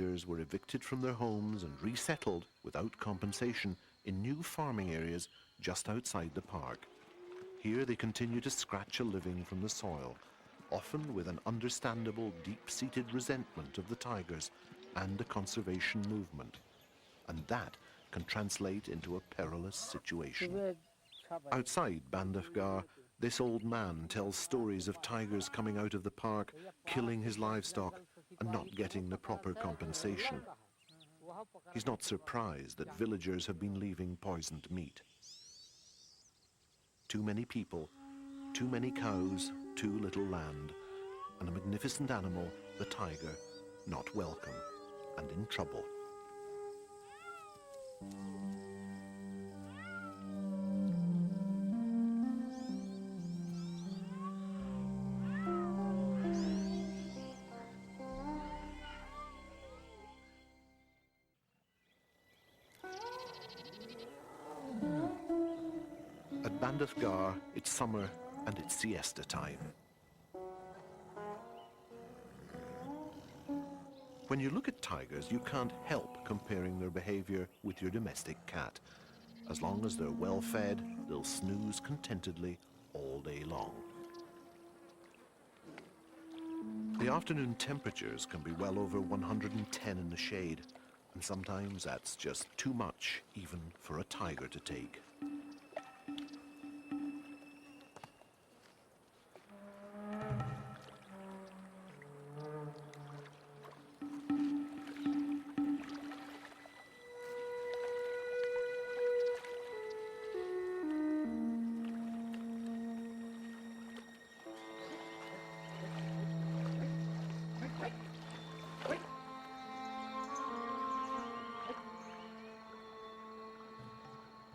villagers were evicted from their homes and resettled without compensation in new farming areas just outside the park. Here they continue to scratch a living from the soil, often with an understandable deep-seated resentment of the tigers and the conservation movement. And that can translate into a perilous situation. Outside Bandhavgarh, this old man tells stories of tigers coming out of the park, killing his livestock, and not getting the proper compensation. He's not surprised that villagers have been leaving poisoned meat. Too many people, too many cows, too little land, and a magnificent animal, the tiger, not welcome and in trouble. At Bandhavgarh, it's summer and it's siesta time. When you look at tigers, you can't help comparing their behavior with your domestic cat. As long as they're well fed, they'll snooze contentedly all day long. The afternoon temperatures can be well over 110 in the shade, and sometimes that's just too much even for a tiger to take.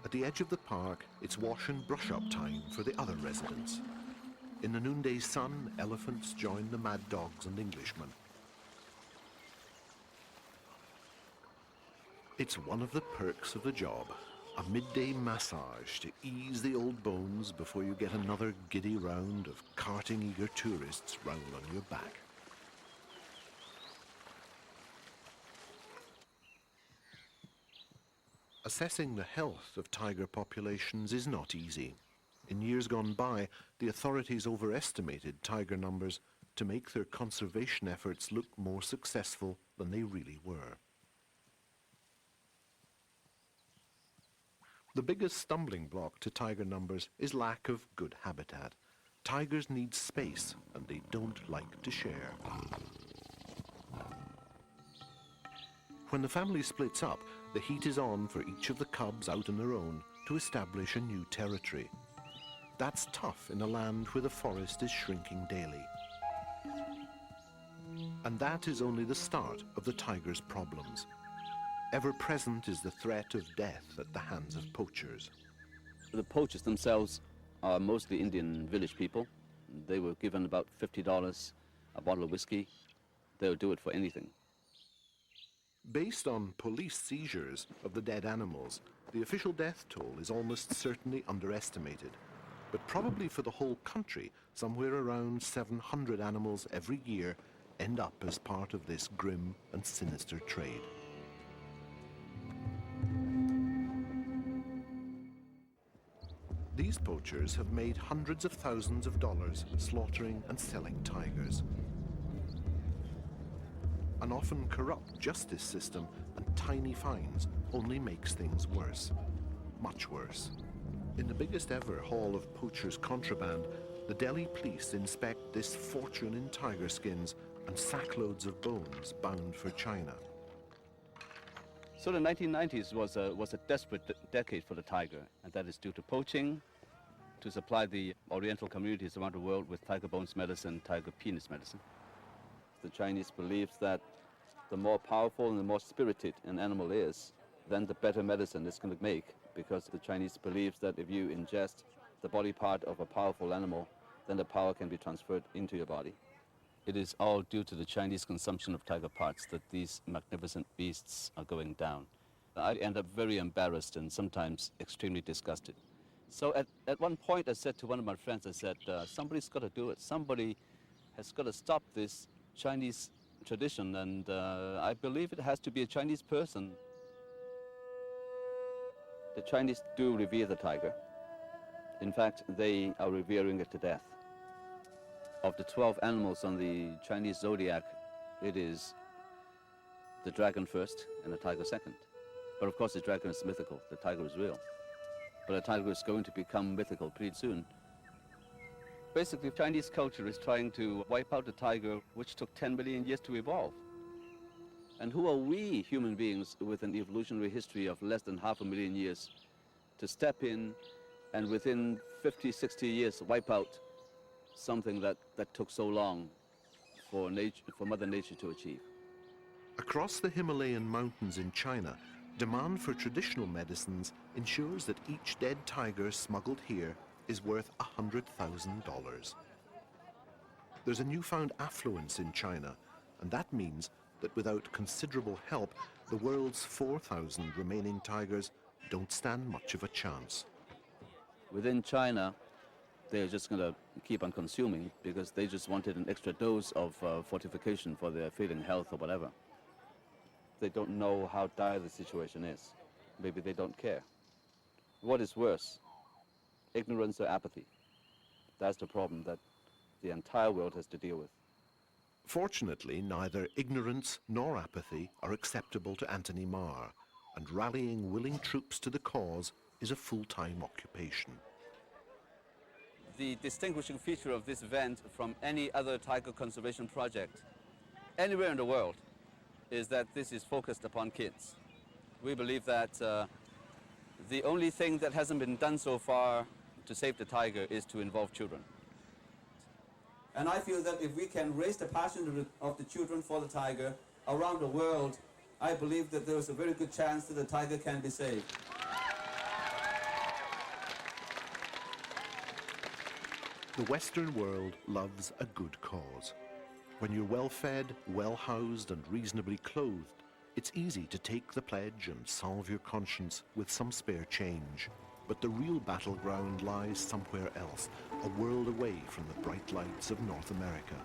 At the edge of the park, it's wash and brush up time for the other residents. In the noonday sun, elephants join the mad dogs and Englishmen. It's one of the perks of the job, a midday massage to ease the old bones before you get another giddy round of carting eager tourists round on your back. Assessing the health of tiger populations is not easy. In years gone by, the authorities overestimated tiger numbers to make their conservation efforts look more successful than they really were. The biggest stumbling block to tiger numbers is lack of good habitat. Tigers need space, and they don't like to share. When the family splits up, the heat is on for each of the cubs out on their own to establish a new territory. That's tough in a land where the forest is shrinking daily. And that is only the start of the tiger's problems. Ever present is the threat of death at the hands of poachers. The poachers themselves are mostly Indian village people. They were given about $50 a bottle of whiskey. They would do it for anything. Based on police seizures of the dead animals, the official death toll is almost certainly underestimated. But probably for the whole country, somewhere around 700 animals every year end up as part of this grim and sinister trade. These poachers have made hundreds of thousands of dollars slaughtering and selling tigers. An often corrupt justice system and tiny fines only makes things worse, much worse. In the biggest ever haul of poachers' contraband, the Delhi police inspect this fortune in tiger skins and sackloads of bones bound for China. So the 1990s was a desperate decade for the tiger, and that is due to poaching, to supply the Oriental communities around the world with tiger bones medicine, tiger penis medicine. The Chinese believes that the more powerful and the more spirited an animal is, then the better medicine it's going to make, because the Chinese believes that if you ingest the body part of a powerful animal, then the power can be transferred into your body. It is all due to the Chinese consumption of tiger parts that these magnificent beasts are going down. I end up very embarrassed and sometimes extremely disgusted. So at one point I said to one of my friends, I said, somebody's got to do it. Somebody has got to stop this Chinese tradition, and I believe it has to be a Chinese person. The Chinese do revere the tiger. In fact, they are revering it to death. Of the 12 animals on the Chinese zodiac, it is the dragon first and the tiger second. But of course the dragon is mythical, the tiger is real. But the tiger is going to become mythical pretty soon. Basically, Chinese culture is trying to wipe out the tiger, which took 10 million years to evolve. And who are we, human beings, with an evolutionary history of less than 500,000 years, to step in and within 50, 60 years wipe out something that took so long for Mother Nature to achieve? Across the Himalayan mountains in China, demand for traditional medicines ensures that each dead tiger smuggled here is worth $100,000. There's a newfound affluence in China, and that means that without considerable help, the world's 4,000 remaining tigers don't stand much of a chance. Within China, they're just going to keep on consuming because they just wanted an extra dose of fortification for their failing health or whatever. They don't know how dire the situation is. Maybe they don't care. What is worse, ignorance or apathy? That's the problem that the entire world has to deal with. Fortunately, neither ignorance nor apathy are acceptable to Anthony Marr, and rallying willing troops to the cause is a full-time occupation. The distinguishing feature of this event from any other tiger conservation project anywhere in the world is that this is focused upon kids. We believe that the only thing that hasn't been done so far to save the tiger is to involve children. And I feel that if we can raise the passion of the children for the tiger around the world, I believe that there is a very good chance that the tiger can be saved. The Western world loves a good cause. When you're well-fed, well-housed and reasonably clothed, it's easy to take the pledge and salve your conscience with some spare change. But the real battleground lies somewhere else, a world away from the bright lights of North America.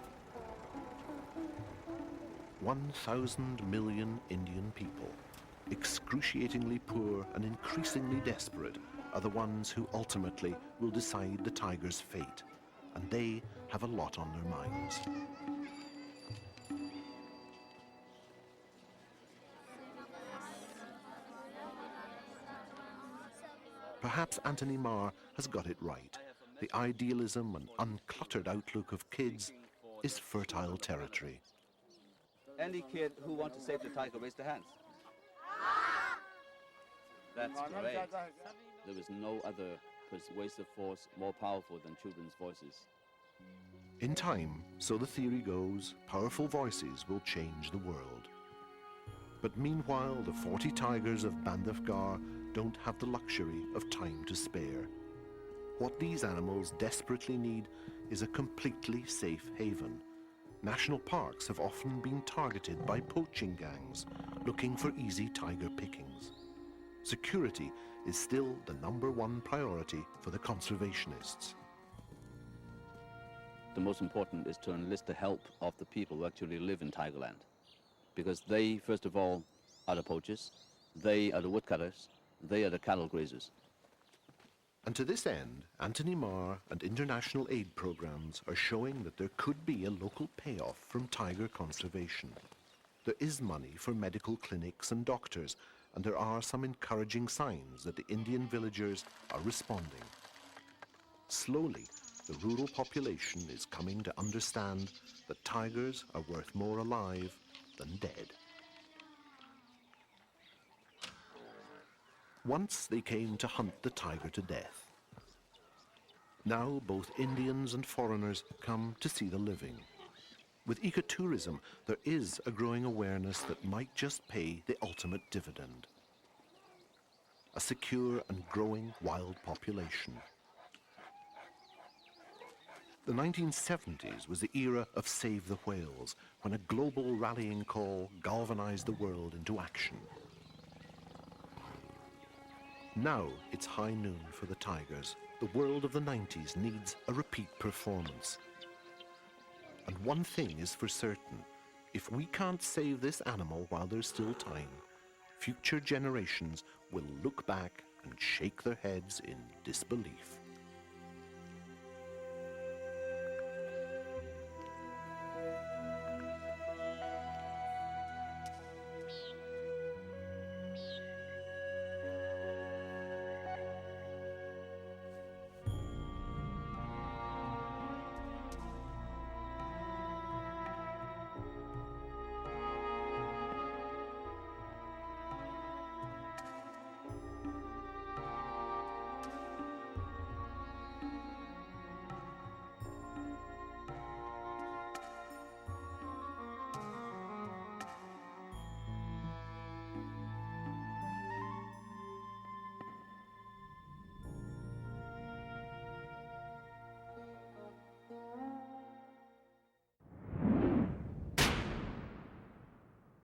1,000 million Indian people, excruciatingly poor and increasingly desperate, are the ones who ultimately will decide the tiger's fate. And they have a lot on their minds. Perhaps Anthony Marr has got it right. The idealism and uncluttered outlook of kids is fertile territory. Any kid who wants to save the tiger, raise their hands. That's great. There is no other persuasive force more powerful than children's voices. In time, so the theory goes, powerful voices will change the world. But meanwhile, the 40 tigers of Bandhavgarh don't have the luxury of time to spare. What these animals desperately need is a completely safe haven. National parks have often been targeted by poaching gangs looking for easy tiger pickings. Security is still the #1 priority for the conservationists. The most important is to enlist the help of the people who actually live in Tigerland. Because they, first of all, are the poachers, they are the woodcutters, they are the cattle grazers. And to this end, Anthony Marr and international aid programs are showing that there could be a local payoff from tiger conservation. There is money for medical clinics and doctors, and there are some encouraging signs that the Indian villagers are responding. Slowly, the rural population is coming to understand that tigers are worth more alive than dead. Once they came to hunt the tiger to death. Now both Indians and foreigners come to see the living. With ecotourism, there is a growing awareness that might just pay the ultimate dividend. A secure and growing wild population. The 1970s was the era of Save the Whales, when a global rallying call galvanized the world into action. Now it's high noon for the tigers. The world of the 90s needs a repeat performance. And one thing is for certain, If we can't save this animal while there's still time, future generations will look back and shake their heads in disbelief.